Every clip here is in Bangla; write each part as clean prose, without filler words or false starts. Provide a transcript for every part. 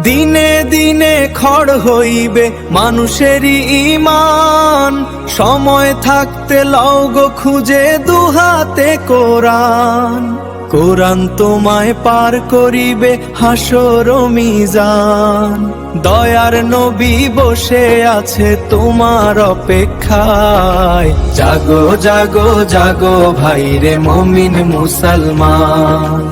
দিনে দিনে ক্ষয় হইবে মানুষেরই ঈমান, সময় থাকতে লও গো খুঁজে দুহাতে কোরআন। কোরআন তোমায় পার করিবে হাসর ও মিজান, দয়ার নবী বসে আছে তোমার অপেক্ষায়। জাগো জাগো জাগো ভাইরে মুমিন মুসলমান,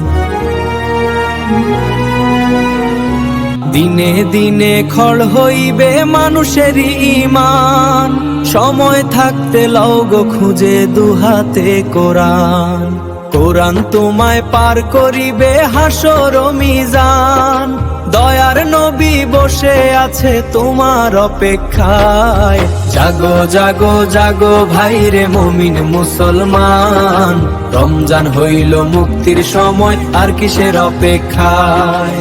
দিনে দিনে ক্ষয় হইবে মানুষেরই ঈমান, সময় থাকতে লও গো খুঁজে দুহাতে কোরআন। কোরআন তোমায় পার করিবে হাসর ও মিজান, দয়ার নবী বসে আছে তোমার অপেক্ষায়। জাগো জাগো জাগো ভাইরে মুমিন মুসলমান, রমজান হইল মুক্তির সময়, আর কিসের অপেক্ষায়।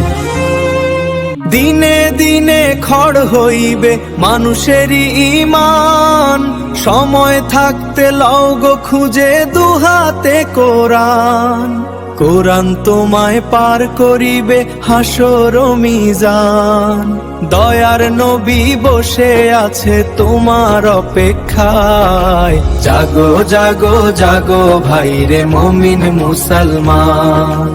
দিনে দিনে ক্ষয় হইবে মানুষেরই ঈমান, সময় থাকতে লও গো খুঁজে দুহাতে কোরআন। কোরআন তোমায় পার করিবে হাসর ও মিজান, দয়ার নবী বসে আছে তোমার অপেক্ষায়। জাগো জাগো জাগো ভাইরে মুমিন মুসলমান।